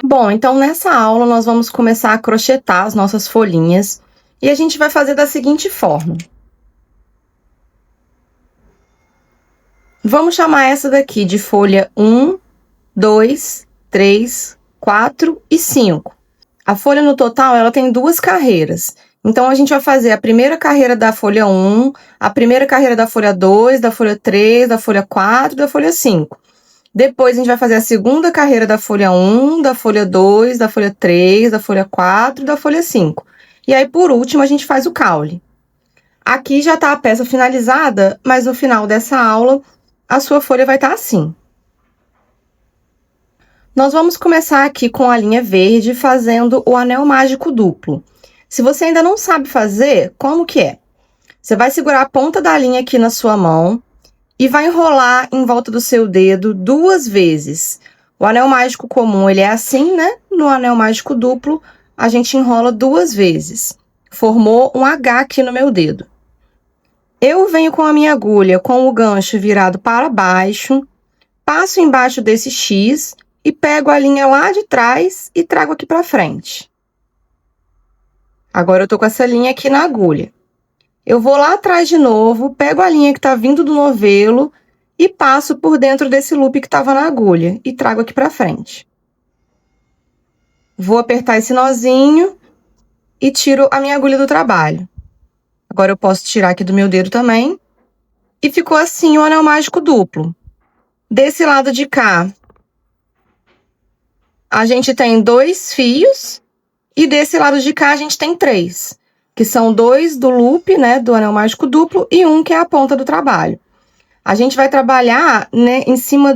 Bom, então nessa aula nós vamos começar a crochetar as nossas folhinhas e a gente vai fazer da seguinte forma. Vamos chamar essa daqui de folha 1, 2, 3, 4 e 5. A folha no total, ela tem 2 carreiras. Então, a gente vai fazer a primeira carreira da folha 1, a primeira carreira da folha 2, da folha 3, da folha 4 e da folha 5. Depois, a gente vai fazer a segunda carreira da folha 1, da folha 2, da folha 3, da folha 4 e da folha 5. E aí, por último, a gente faz o caule. Aqui já está a peça finalizada, mas no final dessa aula, a sua folha vai estar assim. Nós vamos começar aqui com a linha verde, fazendo o anel mágico duplo. Se você ainda não sabe fazer, como que é? Você vai segurar a ponta da linha aqui na sua mão e vai enrolar em volta do seu dedo 2 vezes. O anel mágico comum, ele é assim, né? No anel mágico duplo, a gente enrola 2 vezes. Formou um H aqui no meu dedo. Eu venho com a minha agulha com o gancho virado para baixo, passo embaixo desse X e pego a linha lá de trás e trago aqui para frente. Agora, eu tô com essa linha aqui na agulha. Eu vou lá atrás de novo, pego a linha que tá vindo do novelo e passo por dentro desse loop que tava na agulha e trago aqui pra frente. Vou apertar esse nozinho e tiro a minha agulha do trabalho. Agora, eu posso tirar aqui do meu dedo também. E ficou assim o anel mágico duplo. Desse lado de cá, a gente tem 2 fios. E desse lado de cá, a gente tem 3, que são 2 do loop, né, do anel mágico duplo, e 1 que é a ponta do trabalho. A gente vai trabalhar, né, em cima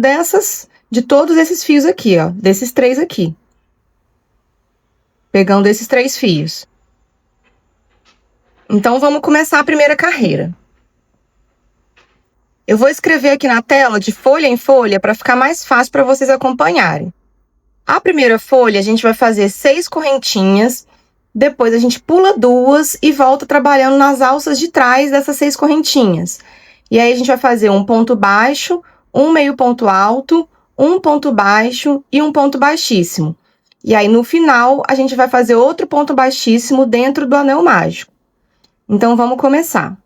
de todos esses fios aqui, ó, desses 3 aqui. Pegando esses 3 fios. Então, vamos começar a primeira carreira. Eu vou escrever aqui na tela de folha em folha para ficar mais fácil para vocês acompanharem. A primeira folha, a gente vai fazer 6 correntinhas, depois a gente pula 2 e volta trabalhando nas alças de trás dessas 6 correntinhas. E aí, a gente vai fazer um ponto baixo, um meio ponto alto, um ponto baixo e um ponto baixíssimo. E aí, no final, a gente vai fazer outro ponto baixíssimo dentro do anel mágico. Então, vamos começar.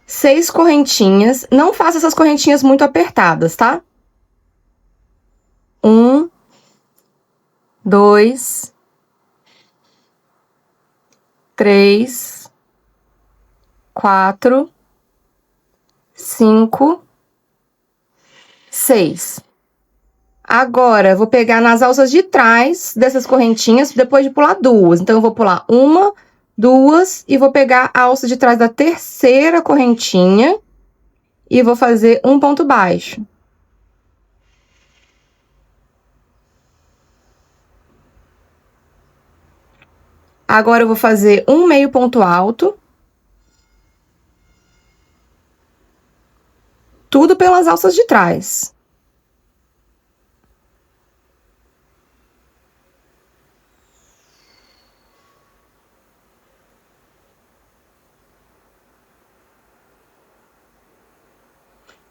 6 correntinhas, não faça essas correntinhas muito apertadas, tá? 1, 2, 3, 4, 5, 6. Agora, eu vou pegar nas alças de trás dessas correntinhas, depois de pular 2. Então, eu vou pular 1, 2, e vou pegar a alça de trás da terceira correntinha e vou fazer um ponto baixo. Agora, eu vou fazer um meio ponto alto. Tudo pelas alças de trás.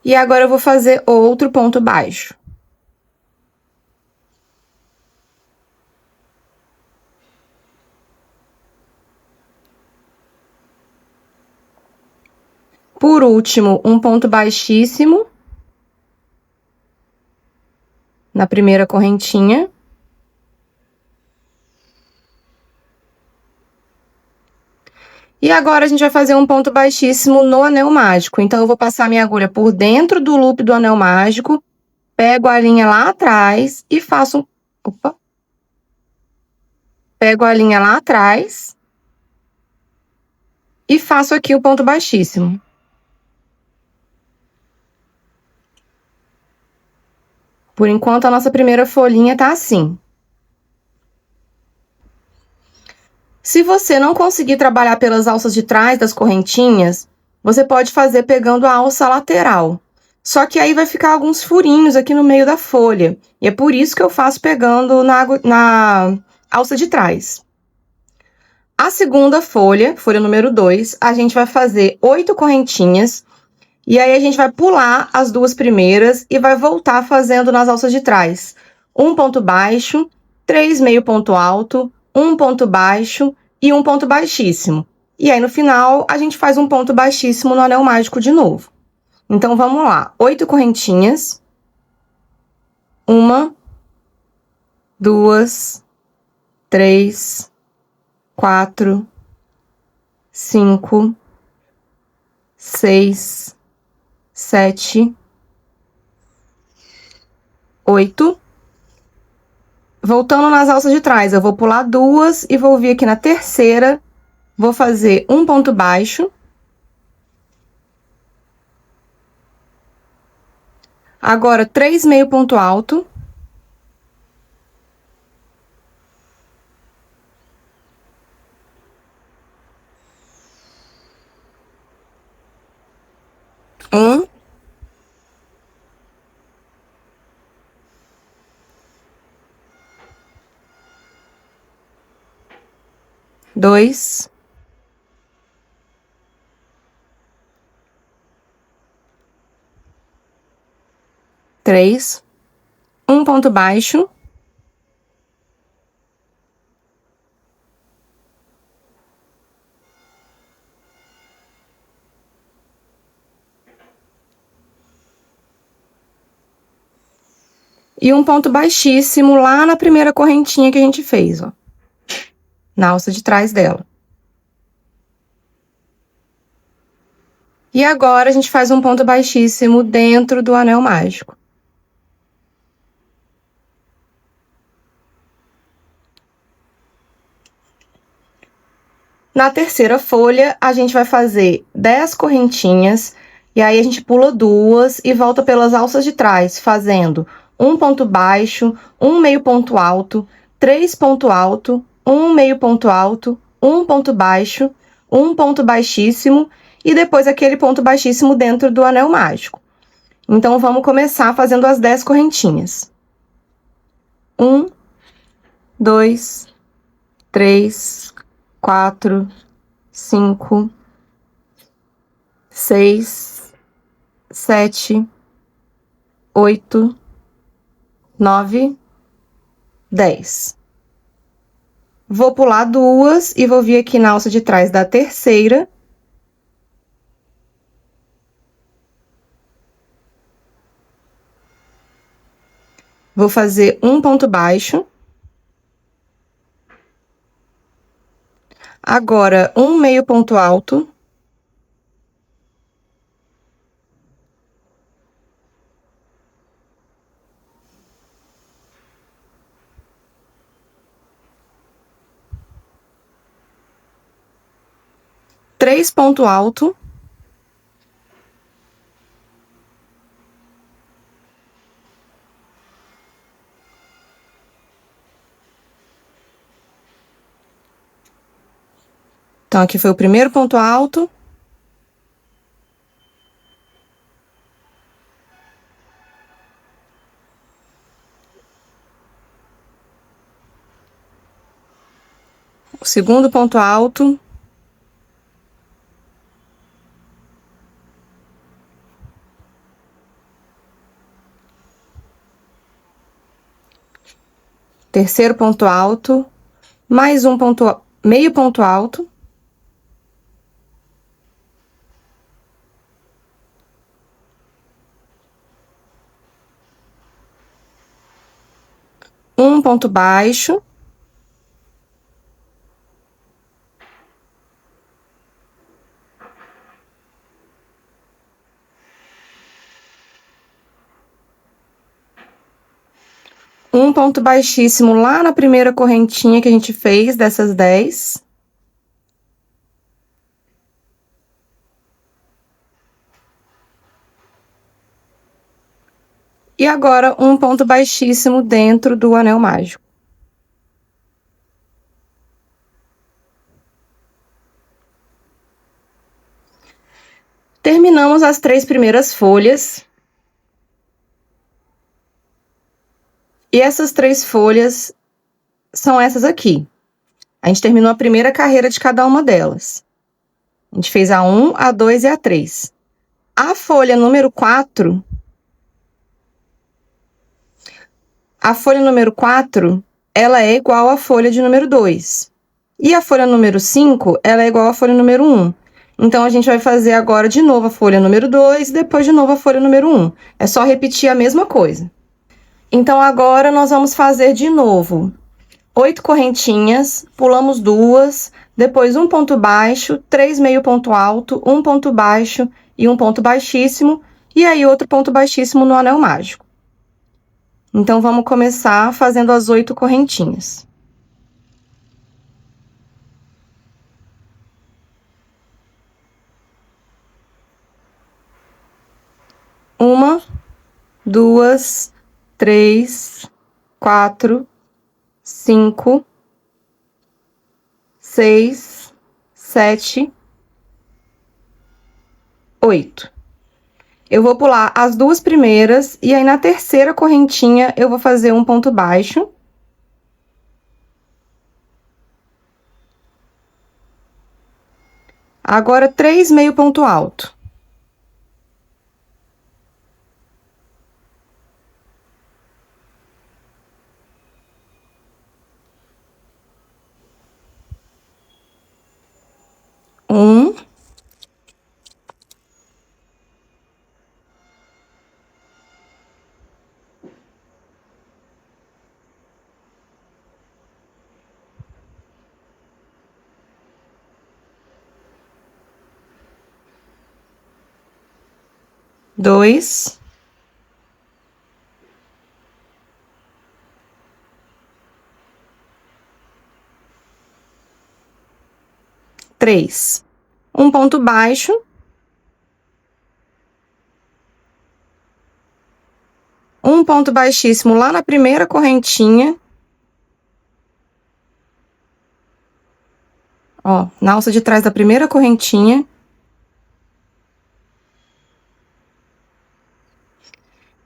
E agora, eu vou fazer outro ponto baixo. Por último, um ponto baixíssimo na primeira correntinha. E agora, a gente vai fazer um ponto baixíssimo no anel mágico. Então, eu vou passar minha agulha por dentro do loop do anel mágico, pego a linha lá atrás e faço Opa! Pego a linha lá atrás e faço aqui o ponto baixíssimo. Por enquanto, a nossa primeira folhinha tá assim. Se você não conseguir trabalhar pelas alças de trás das correntinhas, você pode fazer pegando a alça lateral. Só que aí vai ficar alguns furinhos aqui no meio da folha. E é por isso que eu faço pegando na alça de trás. A segunda folha, folha número 2, a gente vai fazer 8 correntinhas. E aí, a gente vai pular as duas primeiras e vai voltar fazendo nas alças de trás. Um ponto baixo, 3 meio ponto alto, um ponto baixo e um ponto baixíssimo. E aí, no final, a gente faz um ponto baixíssimo no anel mágico de novo. Então, vamos lá. 8 correntinhas. 1, 2, 3, 4, 5, 6, 7, 8. Voltando nas alças de trás, eu vou pular duas e vou vir aqui na terceira, vou fazer um ponto baixo. Agora, 3 meio ponto alto. Um. 2, 3, um ponto baixo. E um ponto baixíssimo lá na primeira correntinha que a gente fez, ó. Na alça de trás dela. E agora, a gente faz um ponto baixíssimo dentro do anel mágico. Na terceira folha, a gente vai fazer 10 correntinhas, e aí a gente pula duas e volta pelas alças de trás, fazendo um ponto baixo, um meio ponto alto, 3 ponto alto, um meio ponto alto, um ponto baixo, um ponto baixíssimo, e depois aquele ponto baixíssimo dentro do anel mágico. Então, vamos começar fazendo as 10 correntinhas. 1, 2, 3, 4, 5, 6, 7, 8, 9, 10. Vou pular duas e vou vir aqui na alça de trás da terceira. Vou fazer um ponto baixo. Agora, um meio ponto alto. Três ponto alto. Então, aqui foi o primeiro ponto alto. O segundo ponto alto. Terceiro ponto alto. Mais um ponto, meio ponto alto. Um ponto baixo. Um ponto baixíssimo lá na primeira correntinha que a gente fez dessas 10. E agora, um ponto baixíssimo dentro do anel mágico. Terminamos as 3 primeiras folhas. E essas 3 folhas são essas aqui. A gente terminou a primeira carreira de cada uma delas. A gente fez a 1, a 2 e a 3. A folha número 4, ela é igual à folha de número 2. E a folha número 5, ela é igual à folha número 1. Então, a gente vai fazer agora de novo a folha número 2 e depois de novo a folha número 1. É só repetir a mesma coisa. Então, agora nós vamos fazer de novo 8 correntinhas, pulamos 2, depois um ponto baixo, 3 meio ponto alto, um ponto baixo e um ponto baixíssimo, e aí outro ponto baixíssimo no anel mágico. Então, vamos começar fazendo as 8 correntinhas. Uma, 2, 3, 4, 5, 6, 7, 8. Eu vou pular as 2 primeiras e aí na terceira correntinha eu vou fazer um ponto baixo. Agora 3 meio ponto alto. Um. Dois. Três. Um ponto baixo. Um ponto baixíssimo lá na primeira correntinha. Ó, na alça de trás da primeira correntinha.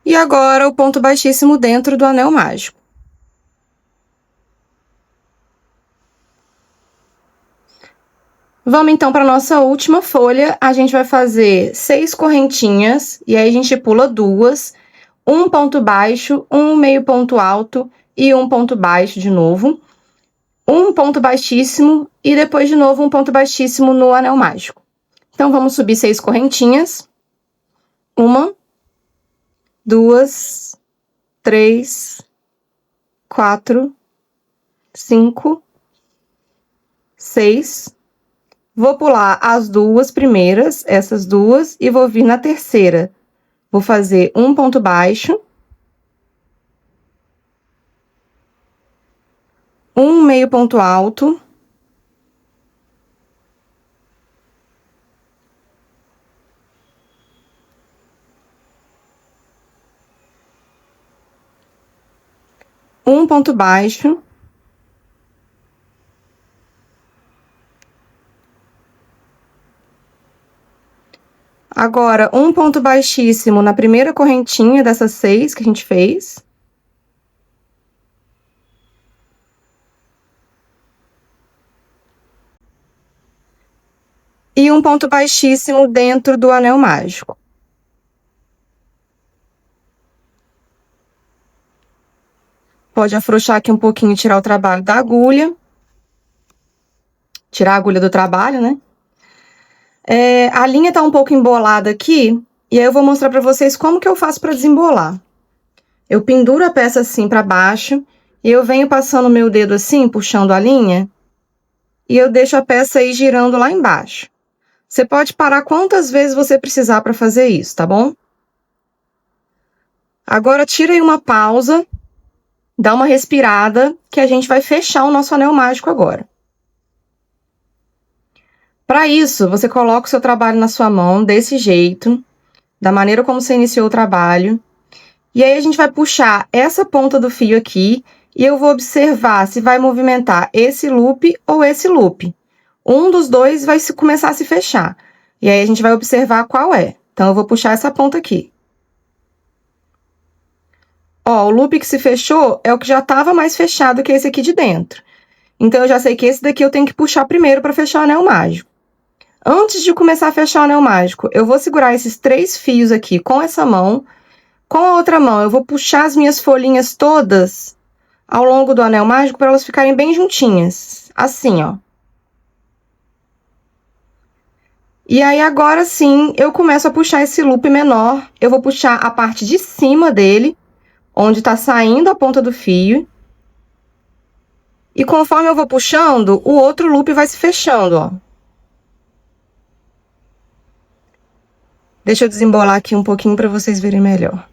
E agora o ponto baixíssimo dentro do anel mágico. Vamos então para nossa última folha. A gente vai fazer 6 correntinhas e aí a gente pula 2, um ponto baixo, um meio ponto alto e um ponto baixo de novo, um ponto baixíssimo e depois de novo um ponto baixíssimo no anel mágico. Então, vamos subir 6 correntinhas. 1, 2, 3, 4, 5, 6. Vou pular as 2 primeiras, essas 2, e vou vir na terceira. Vou fazer um ponto baixo. Um meio ponto alto. Um ponto baixo. Agora, um ponto baixíssimo na primeira correntinha dessas 6 que a gente fez. E um ponto baixíssimo dentro do anel mágico. Pode afrouxar aqui um pouquinho e tirar o trabalho da agulha. Tirar a agulha do trabalho, né? A linha tá um pouco embolada aqui, e aí eu vou mostrar pra vocês como que eu faço pra desembolar. Eu penduro a peça assim pra baixo, e eu venho passando o meu dedo assim, puxando a linha, e eu deixo a peça aí girando lá embaixo. Você pode parar quantas vezes você precisar pra fazer isso, tá bom? Agora, tira aí uma pausa, dá uma respirada, que a gente vai fechar o nosso anel mágico agora. Para isso, você coloca o seu trabalho na sua mão, desse jeito, da maneira como você iniciou o trabalho. E aí, a gente vai puxar essa ponta do fio aqui, e eu vou observar se vai movimentar esse loop ou esse loop. Um dos dois vai começar a se fechar. E aí, a gente vai observar qual é. Então, eu vou puxar essa ponta aqui. Ó, o loop que se fechou é o que já estava mais fechado que esse aqui de dentro. Então, eu já sei que esse daqui eu tenho que puxar primeiro para fechar o anel mágico. Antes de começar a fechar o anel mágico, eu vou segurar esses 3 fios aqui com essa mão. Com a outra mão, eu vou puxar as minhas folhinhas todas ao longo do anel mágico para elas ficarem bem juntinhas. Assim, ó. E aí, agora sim, eu começo a puxar esse loop menor. Eu vou puxar a parte de cima dele, onde tá saindo a ponta do fio. E conforme eu vou puxando, o outro loop vai se fechando, ó. Deixa eu desembolar aqui um pouquinho para vocês verem melhor.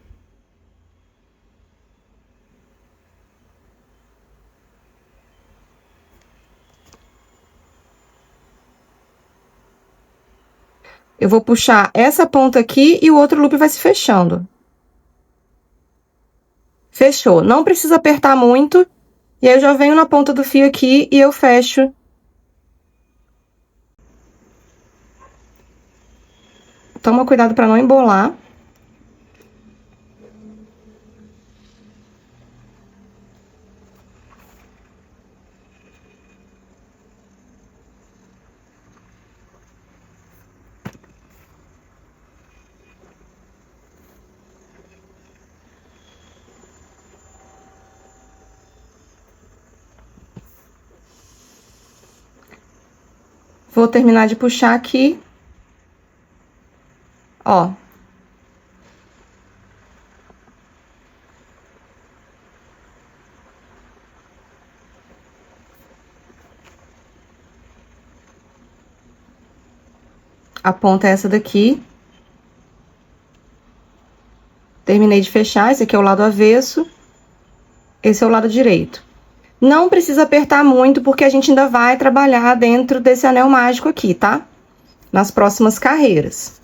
Eu vou puxar essa ponta aqui e o outro loop vai se fechando. Fechou. Não precisa apertar muito. E aí eu já venho na ponta do fio aqui e eu fecho. Toma cuidado para não embolar. Vou terminar de puxar aqui. Ó. A ponta é essa daqui. Terminei de fechar, esse aqui é o lado avesso. Esse é o lado direito. Não precisa apertar muito, porque a gente ainda vai trabalhar dentro desse anel mágico aqui, tá? Nas próximas carreiras.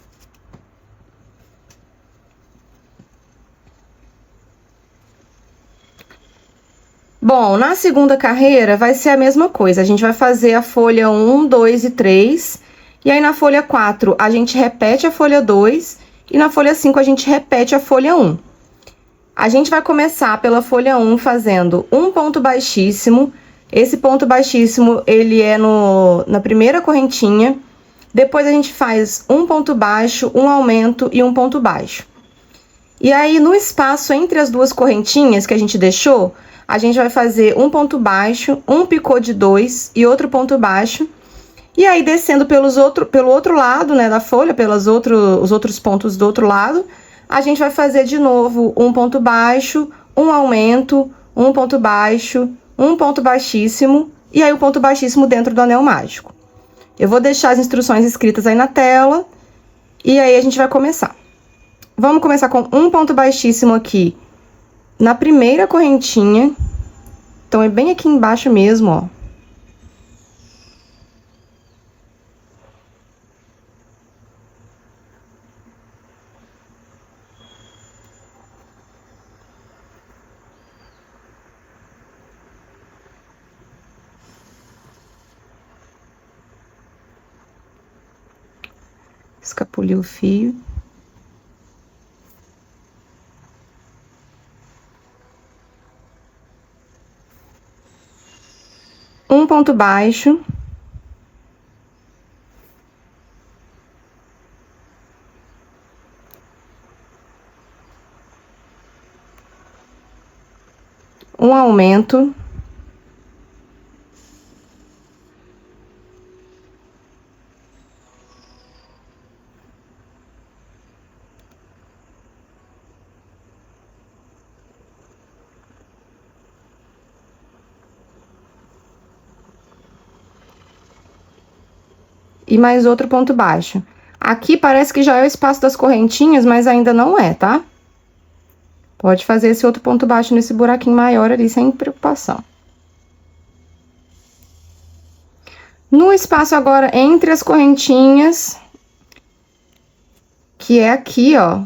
Bom, na segunda carreira vai ser a mesma coisa. A gente vai fazer a folha 1, 2 e 3. E aí, na folha 4, a gente repete a folha 2. E na folha 5, a gente repete a folha 1. A gente vai começar pela folha 1 fazendo um ponto baixíssimo. Esse ponto baixíssimo, ele é na primeira correntinha. Depois a gente faz um ponto baixo, um aumento e um ponto baixo. E aí, no espaço entre as duas correntinhas que a gente deixou, a gente vai fazer um ponto baixo, um picô de 2 e outro ponto baixo. E aí, descendo pelo outro lado, né, da folha, os outros pontos do outro lado, a gente vai fazer de novo um ponto baixo, um aumento, um ponto baixo, um ponto baixíssimo, e aí o ponto baixíssimo dentro do anel mágico. Eu vou deixar as instruções escritas aí na tela, e aí a gente vai começar. Vamos começar com um ponto baixíssimo aqui na primeira correntinha. Então, é bem aqui embaixo mesmo, ó. Escapuliu o fio. Um ponto baixo. Um aumento. E mais outro ponto baixo. Aqui parece que já é o espaço das correntinhas, mas ainda não é, tá? Pode fazer esse outro ponto baixo nesse buraquinho maior ali, sem preocupação. No espaço agora entre as correntinhas, que é aqui, ó.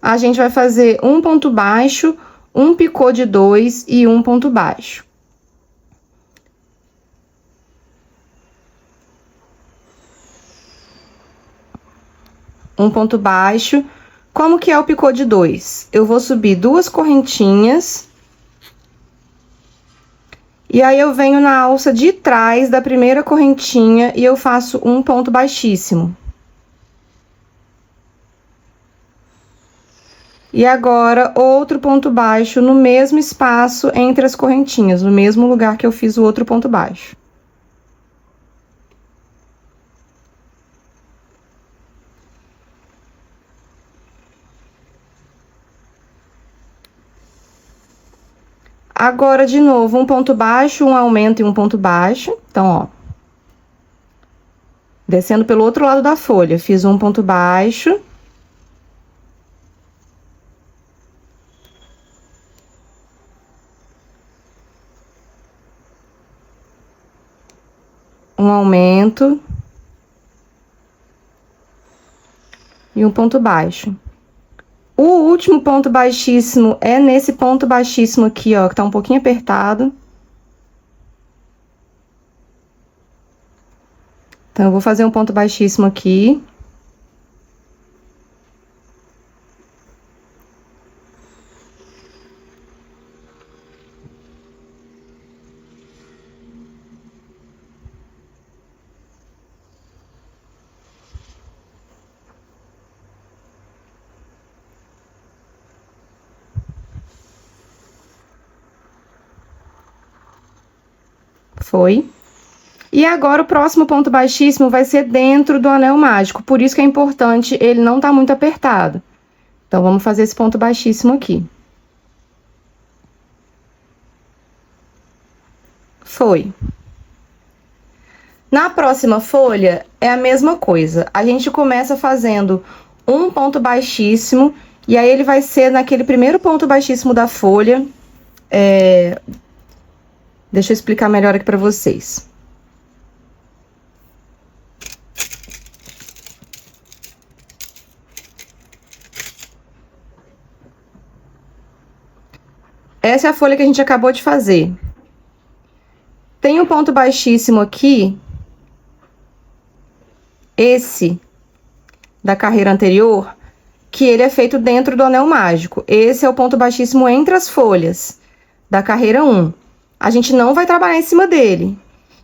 A gente vai fazer um ponto baixo, um picô de 2 e um ponto baixo. Um ponto baixo. Como que é o picô de 2? Eu vou subir 2 correntinhas. E aí eu venho na alça de trás da primeira correntinha e eu faço um ponto baixíssimo. E agora, outro ponto baixo no mesmo espaço entre as correntinhas, no mesmo lugar que eu fiz o outro ponto baixo. Agora, de novo, um ponto baixo, um aumento e um ponto baixo. Então, ó. Descendo pelo outro lado da folha, fiz um ponto baixo. Um aumento. E um ponto baixo. O último ponto baixíssimo é nesse ponto baixíssimo aqui, ó, que tá um pouquinho apertado. Então, eu vou fazer um ponto baixíssimo aqui. Foi. E agora, o próximo ponto baixíssimo vai ser dentro do anel mágico. Por isso que é importante ele não tá muito apertado. Então, vamos fazer esse ponto baixíssimo aqui. Foi. Na próxima folha, é a mesma coisa. A gente começa fazendo um ponto baixíssimo, e aí ele vai ser naquele primeiro ponto baixíssimo da folha. Deixa eu explicar melhor aqui pra vocês. Essa é a folha que a gente acabou de fazer. Tem um ponto baixíssimo aqui. Esse da carreira anterior, que ele é feito dentro do anel mágico. Esse é o ponto baixíssimo entre as folhas da carreira 1. A gente não vai trabalhar em cima dele.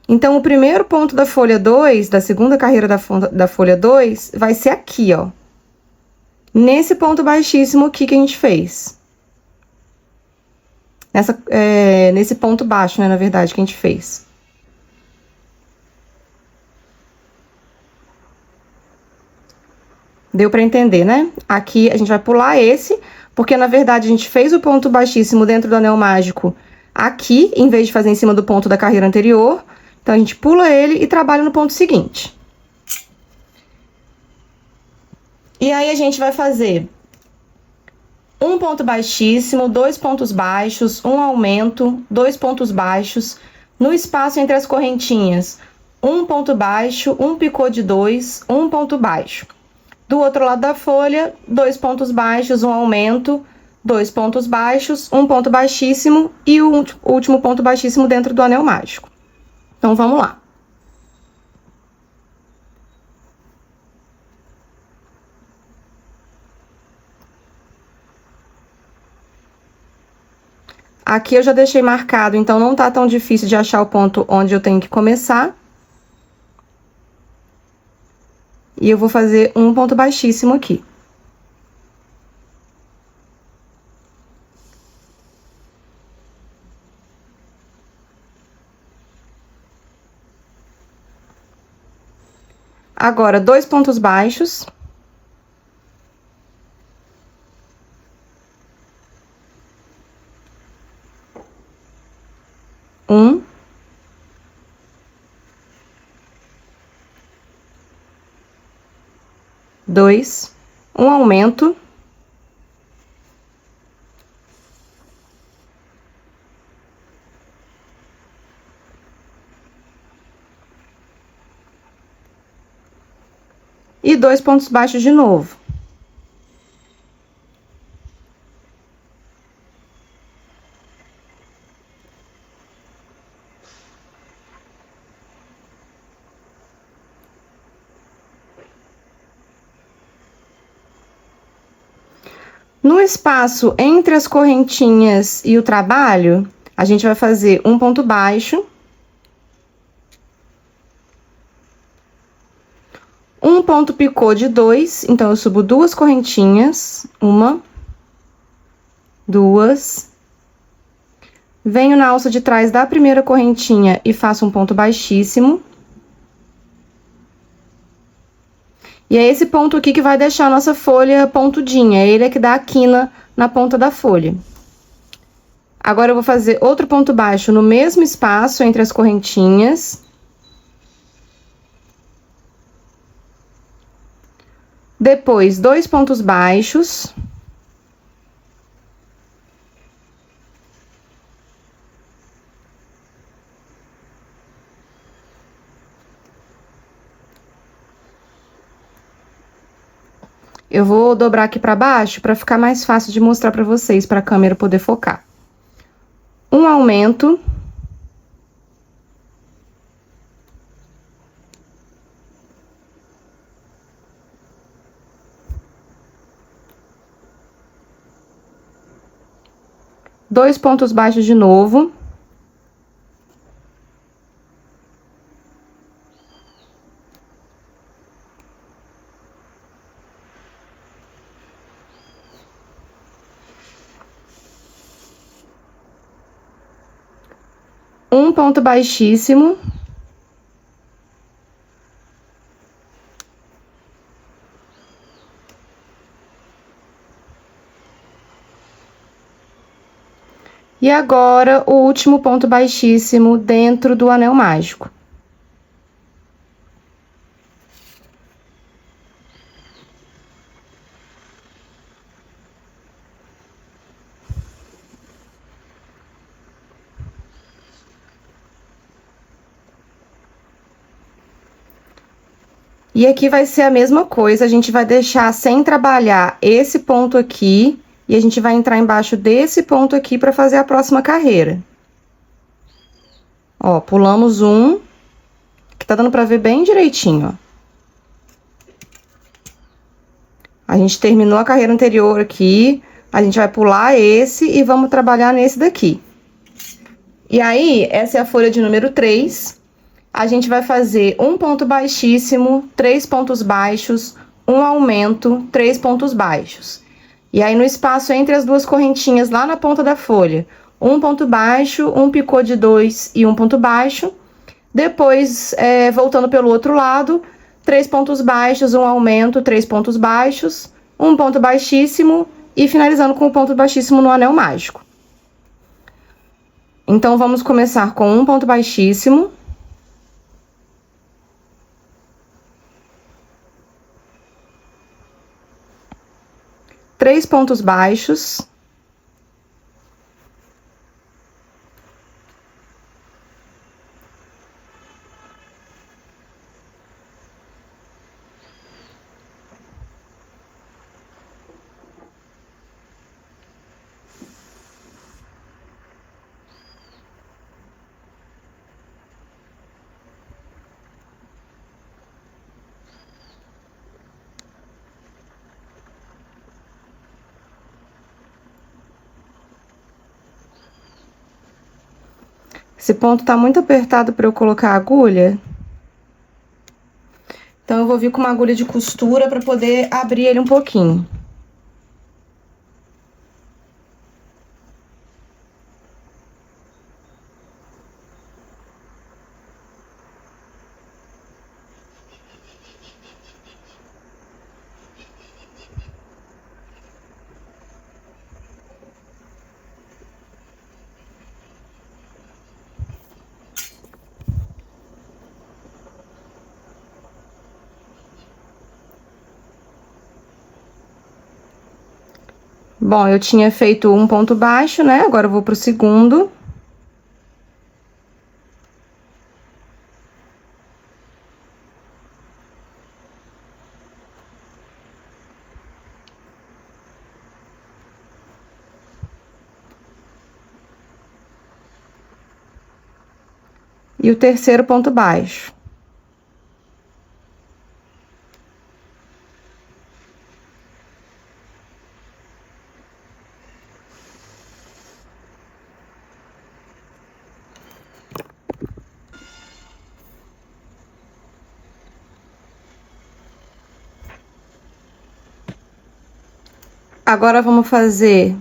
Então, o primeiro ponto da folha 2, da segunda carreira da folha 2, vai ser aqui, ó. Nesse ponto baixíssimo aqui que a gente fez. Nesse ponto baixo, né, na verdade, que a gente fez. Deu pra entender, né? Aqui a gente vai pular esse, porque na verdade a gente fez o ponto baixíssimo dentro do anel mágico aqui, em vez de fazer em cima do ponto da carreira anterior. Então, a gente pula ele e trabalha no ponto seguinte. E aí, a gente vai fazer um ponto baixíssimo, dois pontos baixos, um aumento, dois pontos baixos. No espaço entre as correntinhas, um ponto baixo, um picô de 2, um ponto baixo. Do outro lado da folha, dois pontos baixos, um aumento, dois pontos baixos, um ponto baixíssimo e o último ponto baixíssimo dentro do anel mágico. Então, vamos lá. Aqui eu já deixei marcado, então não tá tão difícil de achar o ponto onde eu tenho que começar. E eu vou fazer um ponto baixíssimo aqui. Agora, dois pontos baixos. Um. Dois. Um aumento. E dois pontos baixos de novo. No espaço entre as correntinhas e o trabalho, A gente vai fazer um ponto baixo, um ponto picô de 2, então eu subo 2 correntinhas, 1, 2, venho na alça de trás da primeira correntinha e faço um ponto baixíssimo. E é esse ponto aqui que vai deixar a nossa folha pontudinha, ele é que dá a quina na ponta da folha. Agora eu vou fazer outro ponto baixo no mesmo espaço entre as correntinhas. Depois, 2 pontos baixos. Eu vou dobrar aqui para baixo para ficar mais fácil de mostrar para vocês, para a câmera poder focar. Um aumento. Dois pontos baixos de novo. Um ponto baixíssimo. E agora, o último ponto baixíssimo dentro do anel mágico. E aqui vai ser a mesma coisa, a gente vai deixar sem trabalhar esse ponto aqui, e a gente vai entrar embaixo desse ponto aqui para fazer a próxima carreira. Ó, pulamos um, que tá dando pra ver bem direitinho, ó. A gente terminou a carreira anterior aqui, a gente vai pular esse e vamos trabalhar nesse daqui. E aí, essa é a folha de número 3. A gente vai fazer um ponto baixíssimo, 3 pontos baixos, um aumento, 3 pontos baixos. E aí, no espaço entre as duas correntinhas, lá na ponta da folha, um ponto baixo, um picô de 2 e um ponto baixo. Depois, voltando pelo outro lado, 3 pontos baixos, um aumento, 3 pontos baixos, um ponto baixíssimo e finalizando com o ponto baixíssimo no anel mágico. Então, vamos começar com um ponto baixíssimo. Três pontos baixos. Esse ponto tá muito apertado para eu colocar a agulha. Então, eu vou vir com uma agulha de costura para poder abrir ele um pouquinho. Bom, eu tinha feito um ponto baixo, né? Agora eu vou pro segundo. E o terceiro ponto baixo. Agora vamos fazer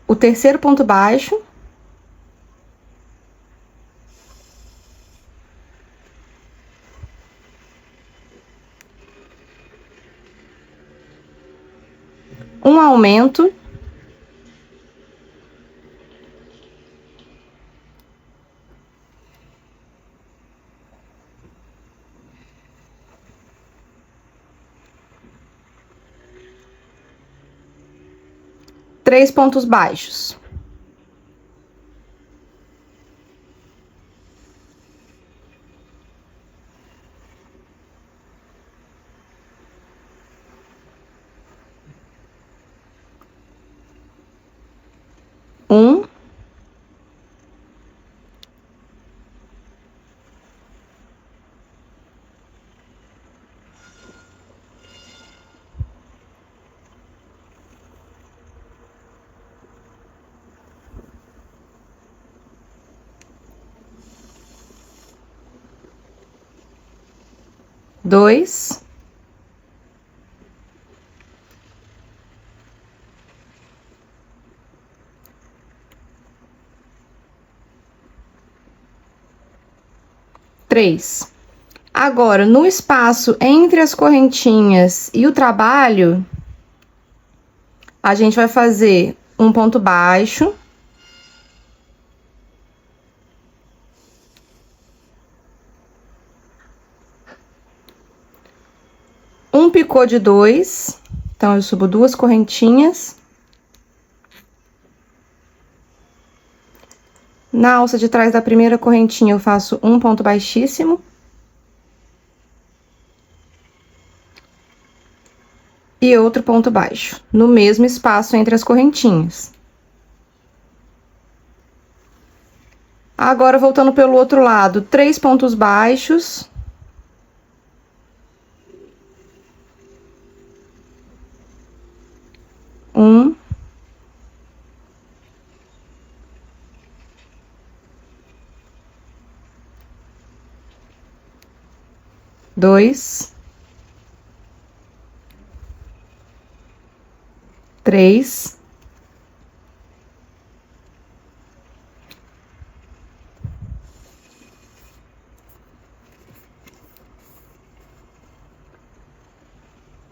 o terceiro ponto baixo. Um aumento. Três pontos baixos. Um. Dois. Três. Agora, no espaço entre as correntinhas e o trabalho, a gente vai fazer um ponto baixo. Um picô de 2. Então, eu subo 2 correntinhas. Na alça de trás da primeira correntinha, eu faço um ponto baixíssimo. E outro ponto baixo, no mesmo espaço entre as correntinhas. Agora, voltando pelo outro lado, 3 pontos baixos. Um. Dois. Três.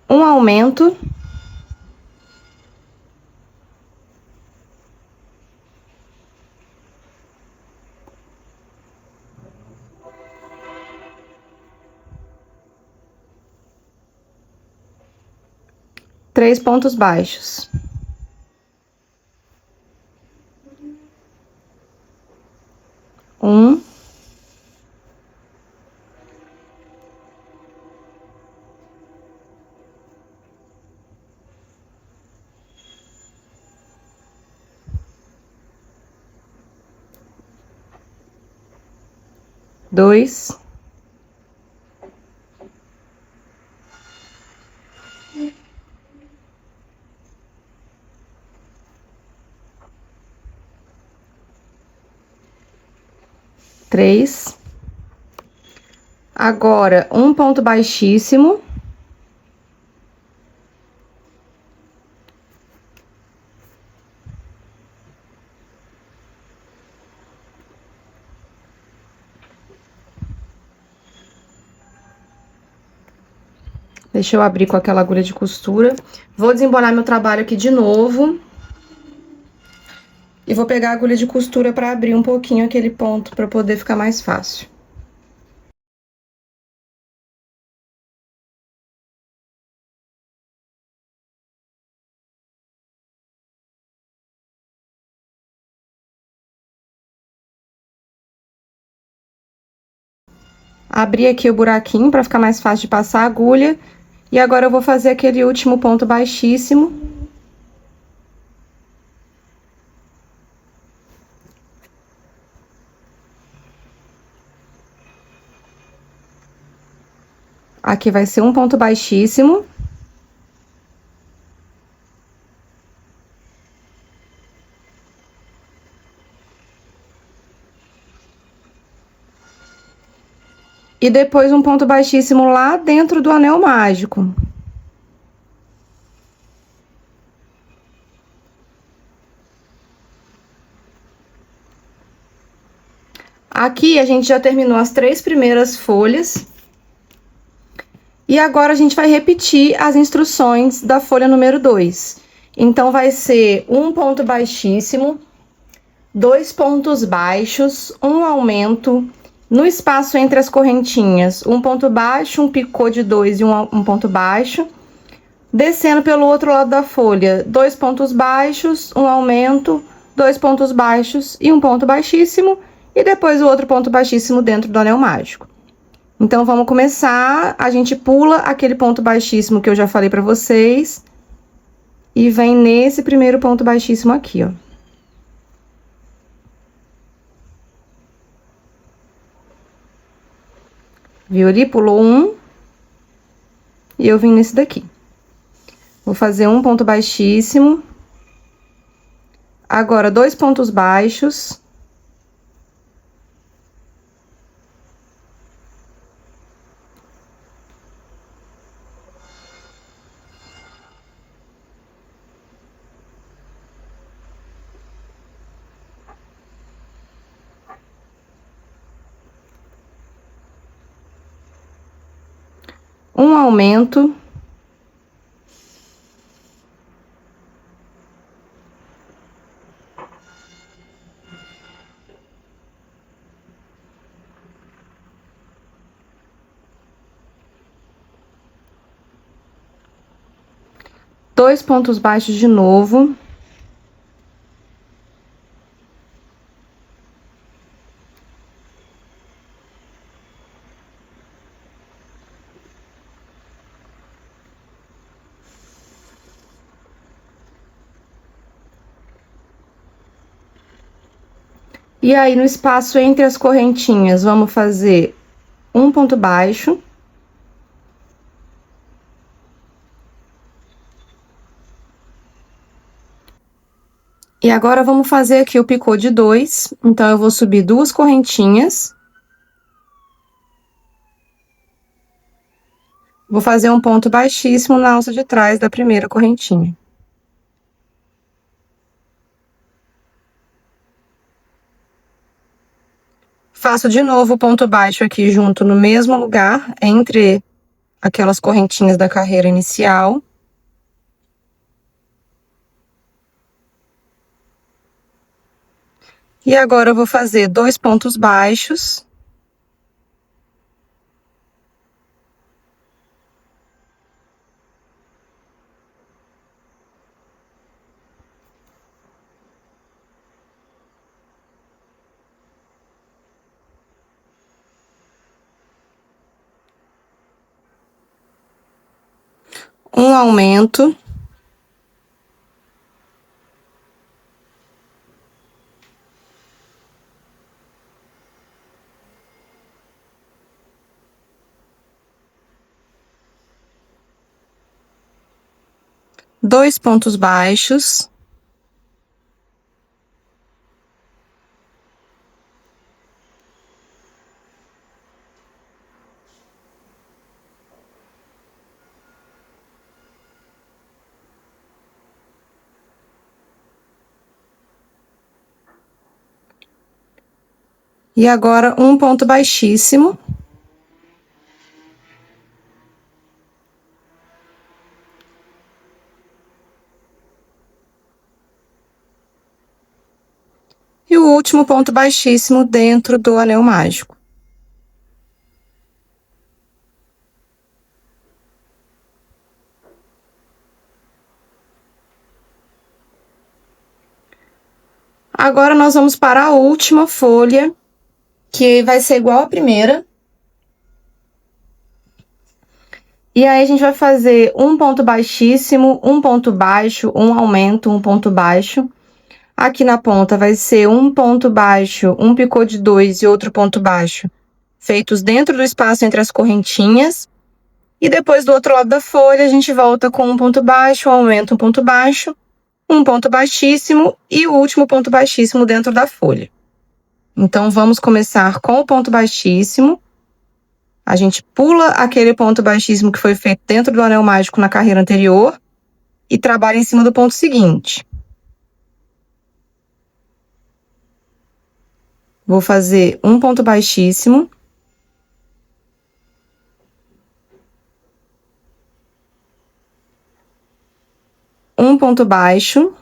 Um aumento. Três pontos baixos. Um. Dois. Três. Agora, um ponto baixíssimo. Deixa eu abrir com aquela agulha de costura. Vou desembolar meu trabalho aqui de novo. E vou pegar a agulha de costura para abrir um pouquinho aquele ponto, para poder ficar mais fácil. Abri aqui o buraquinho para ficar mais fácil de passar a agulha. E agora eu vou fazer aquele último ponto baixíssimo. Aqui vai ser um ponto baixíssimo. E depois um ponto baixíssimo lá dentro do anel mágico. Aqui a gente já terminou as 3 primeiras folhas. E agora a gente vai repetir as instruções da folha número 2. Então, vai ser um ponto baixíssimo, 2 pontos baixos, um aumento, no espaço entre as correntinhas, um ponto baixo, um picô de 2 e um ponto baixo. Descendo pelo outro lado da folha, 2 pontos baixos, um aumento, 2 pontos baixos e um ponto baixíssimo, e depois o outro ponto baixíssimo dentro do anel mágico. Então, vamos começar, a gente pula aquele ponto baixíssimo que eu já falei pra vocês, e vem nesse primeiro ponto baixíssimo aqui, ó. Viu ali? Pulou um, e eu vim nesse daqui. Vou fazer um ponto baixíssimo. Agora, 2 pontos baixos. Um aumento. Dois pontos baixos de novo. E aí, no espaço entre as correntinhas, vamos fazer um ponto baixo. E agora, vamos fazer aqui o picô de 2. Então, eu vou subir 2 correntinhas. Vou fazer um ponto baixíssimo na alça de trás da primeira correntinha. Faço de novo o ponto baixo aqui junto no mesmo lugar, entre aquelas correntinhas da carreira inicial. E agora eu vou fazer 2 pontos baixos. Um aumento. Dois pontos baixos. E agora, um ponto baixíssimo. E o último ponto baixíssimo dentro do anel mágico. Agora, nós vamos para a última folha, que vai ser igual à primeira. E aí, a gente vai fazer um ponto baixíssimo, um ponto baixo, um aumento, um ponto baixo. Aqui na ponta vai ser um ponto baixo, um picô de 2 e outro ponto baixo, feitos dentro do espaço entre as correntinhas. E depois, do outro lado da folha, a gente volta com um ponto baixo, um aumento, um ponto baixo, um ponto baixíssimo e o último ponto baixíssimo dentro da folha. Então, vamos começar com o ponto baixíssimo. A gente pula aquele ponto baixíssimo que foi feito dentro do anel mágico na carreira anterior e trabalha em cima do ponto seguinte. Vou fazer um ponto baixíssimo. Um ponto baixo.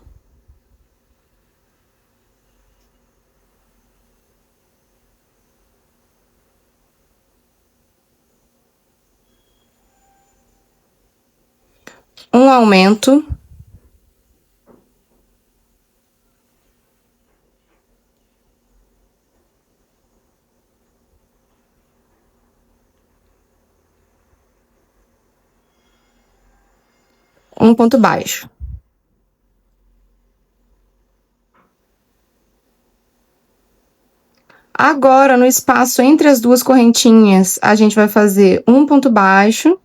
Um aumento. Um ponto baixo. Agora, no espaço entre as duas correntinhas, a gente vai fazer um ponto baixo.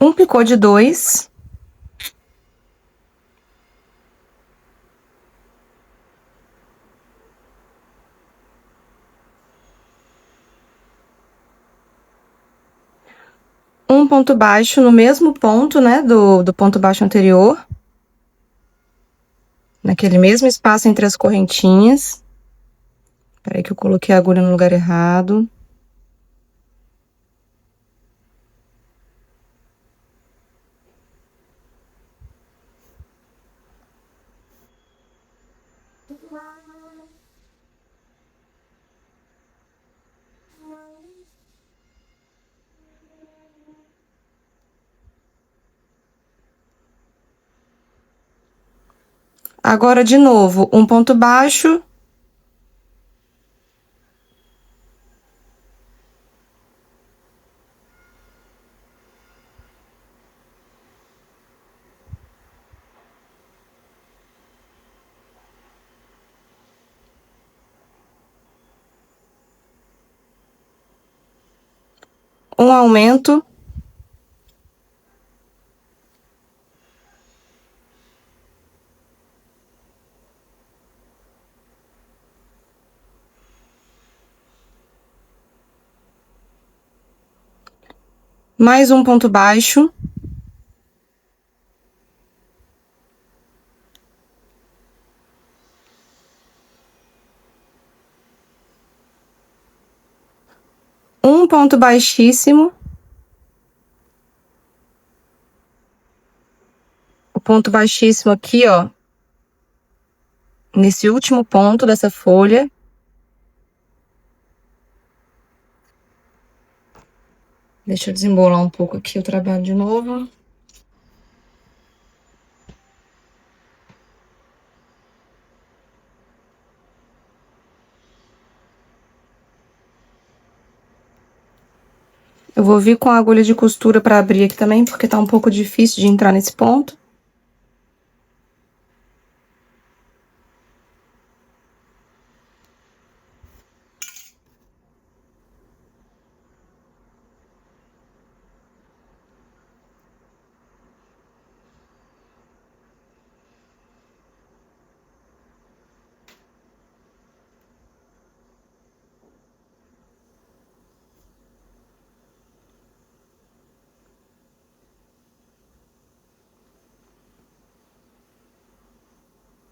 Um picô de 2. Um ponto baixo no mesmo ponto, né, do ponto baixo anterior. Naquele mesmo espaço entre as correntinhas. Peraí que eu coloquei a agulha no lugar errado. Agora, de novo, um ponto baixo. Um aumento. Mais um ponto baixo. Um ponto baixíssimo. O ponto baixíssimo aqui, ó. Nesse último ponto dessa folha. Deixa eu desembolar um pouco aqui o trabalho de novo. Eu vou vir com a agulha de costura para abrir aqui também, porque tá um pouco difícil de entrar nesse ponto.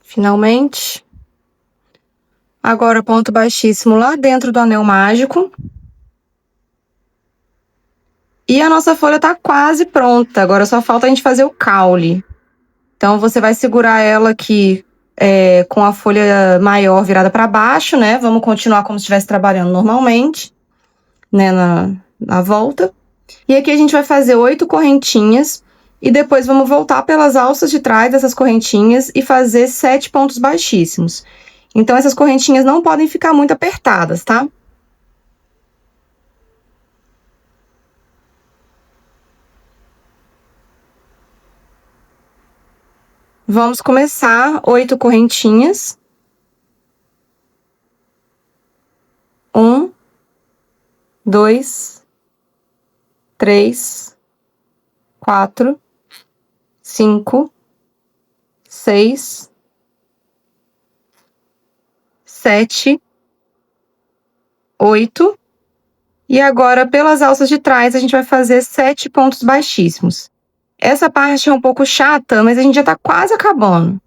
Finalmente. Agora, ponto baixíssimo lá dentro do anel mágico. E a nossa folha tá quase pronta. Agora só falta a gente fazer o caule. Então, você vai segurar ela aqui com a folha maior virada para baixo, né? Vamos continuar como se estivesse trabalhando normalmente, né? Na volta. E aqui a gente vai fazer 8 correntinhas. E depois vamos voltar pelas alças de trás dessas correntinhas e fazer 7 pontos baixíssimos. Então, essas correntinhas não podem ficar muito apertadas, tá? Vamos começar 8 correntinhas. 1, 2, 3, 4, 5, 6, 7, 8. E agora, pelas alças de trás, a gente vai fazer 7 pontos baixíssimos. Essa parte é um pouco chata, mas a gente já tá quase acabando.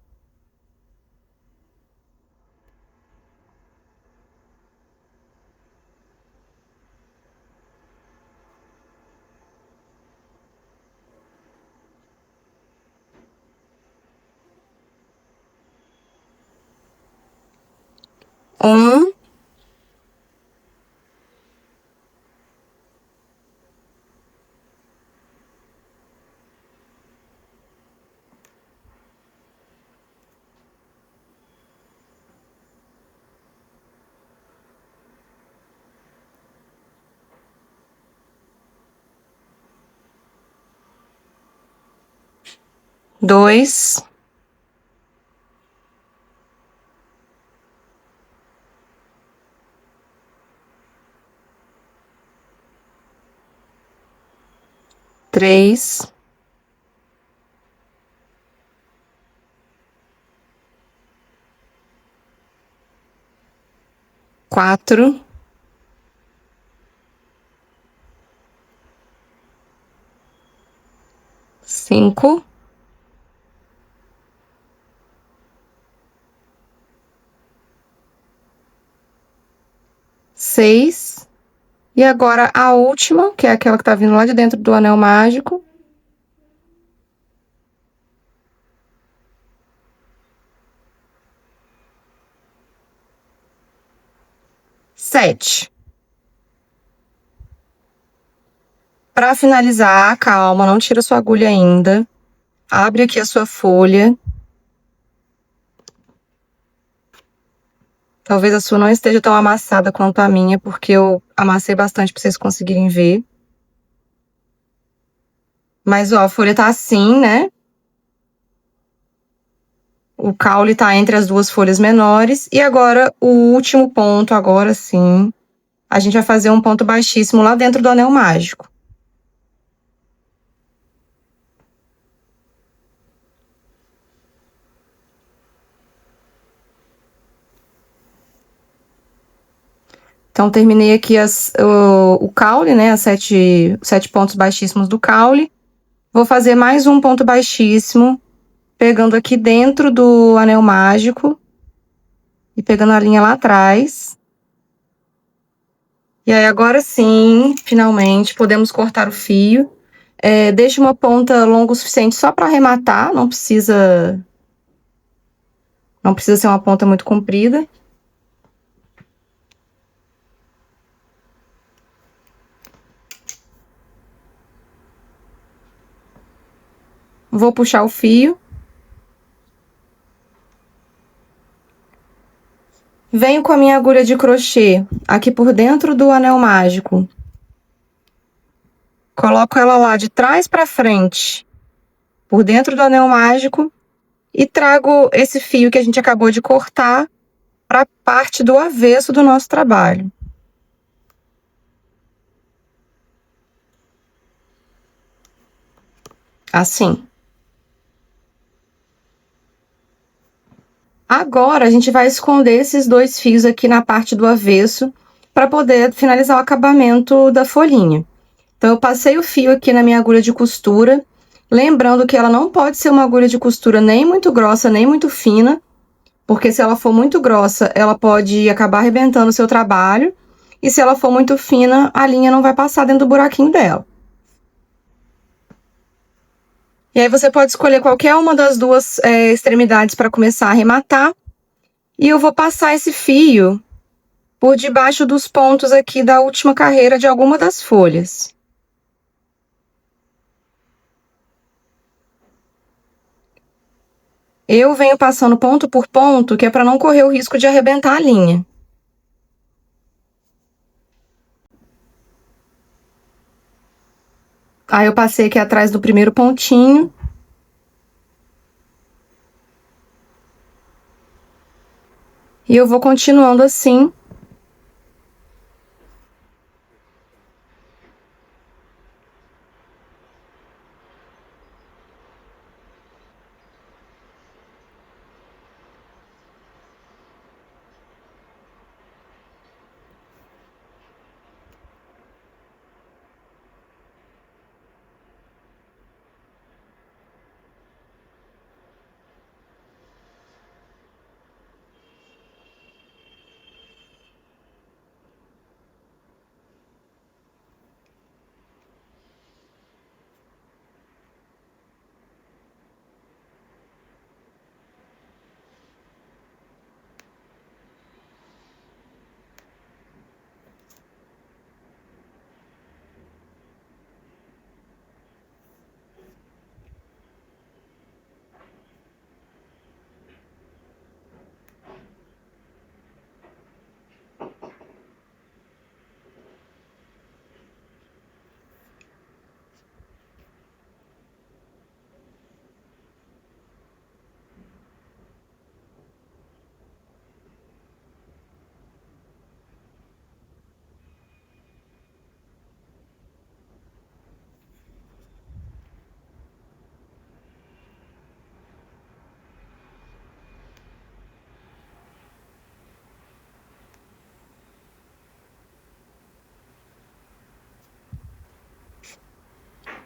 Um, 2, 3, 4, 5, 6. E agora a última, que é aquela que tá vindo lá de dentro do anel mágico. 7. Para finalizar, calma, não tira sua agulha ainda. Abre aqui a sua folha. Talvez a sua não esteja tão amassada quanto a minha, porque eu amassei bastante para vocês conseguirem ver. Mas, ó, a folha tá assim, né? O caule tá entre as duas folhas menores. E agora, o último ponto, agora sim, a gente vai fazer um ponto baixíssimo lá dentro do anel mágico. Então, terminei aqui o caule, né? As 7 pontos baixíssimos do caule. Vou fazer mais um ponto baixíssimo, pegando aqui dentro do anel mágico e pegando a linha lá atrás. E aí, agora sim, finalmente, podemos cortar o fio. Deixe uma ponta longa o suficiente só para arrematar, não precisa ser uma ponta muito comprida. Vou puxar o fio. Venho com a minha agulha de crochê aqui por dentro do anel mágico. Coloco ela lá de trás para frente, por dentro do anel mágico, e trago esse fio que a gente acabou de cortar para a parte do avesso do nosso trabalho. Assim. Agora, a gente vai esconder esses 2 fios aqui na parte do avesso para poder finalizar o acabamento da folhinha. Então, eu passei o fio aqui na minha agulha de costura, lembrando que ela não pode ser uma agulha de costura nem muito grossa, nem muito fina, porque se ela for muito grossa, ela pode acabar arrebentando o seu trabalho, e se ela for muito fina, a linha não vai passar dentro do buraquinho dela. E aí você pode escolher qualquer uma das duas extremidades para começar a arrematar. E eu vou passar esse fio por debaixo dos pontos aqui da última carreira de alguma das folhas. Eu venho passando ponto por ponto, que é para não correr o risco de arrebentar a linha. Aí eu passei aqui atrás do primeiro pontinho. E eu vou continuando assim.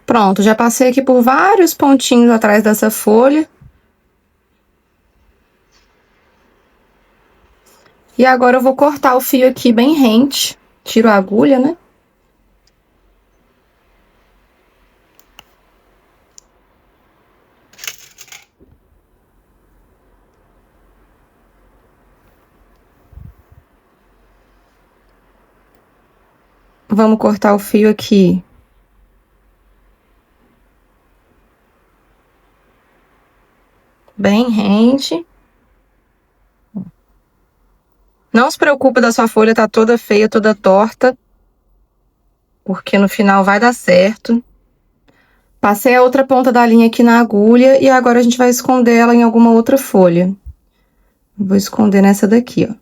Pronto, já passei aqui por vários pontinhos atrás dessa folha. E agora eu vou cortar o fio aqui bem rente. Tiro a agulha, né? Vamos cortar o fio aqui. Bem rente. Não se preocupe da sua folha tá toda feia, toda torta, porque no final vai dar certo. Passei a outra ponta da linha aqui na agulha e agora a gente vai esconder ela em alguma outra folha. Vou esconder nessa daqui, ó.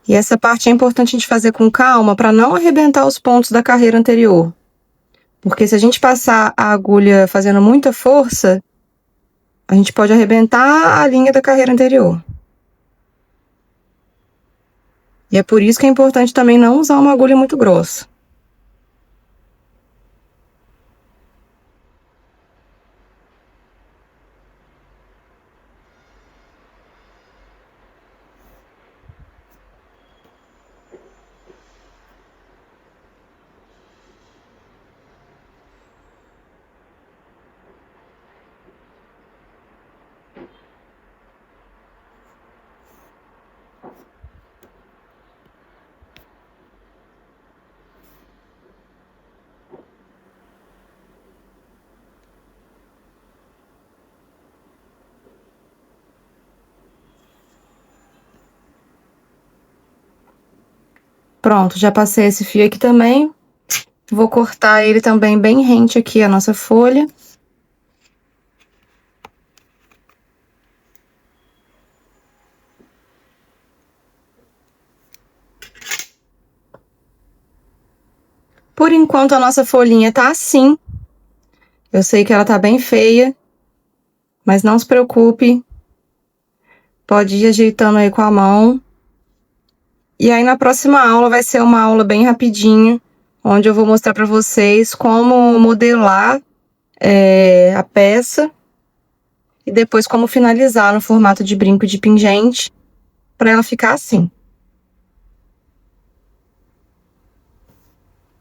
E essa parte é importante a gente fazer com calma para não arrebentar os pontos da carreira anterior. Porque se a gente passar a agulha fazendo muita força, a gente pode arrebentar a linha da carreira anterior. E é por isso que é importante também não usar uma agulha muito grossa. Pronto, já passei esse fio aqui também. Vou cortar ele também bem rente aqui a nossa folha. Por enquanto a nossa folhinha tá assim. Eu sei que ela tá bem feia, mas não se preocupe. Pode ir ajeitando aí com a mão. E aí na próxima aula vai ser uma aula bem rapidinho, onde eu vou mostrar para vocês como modelar a peça e depois como finalizar no formato de brinco de pingente para ela ficar assim.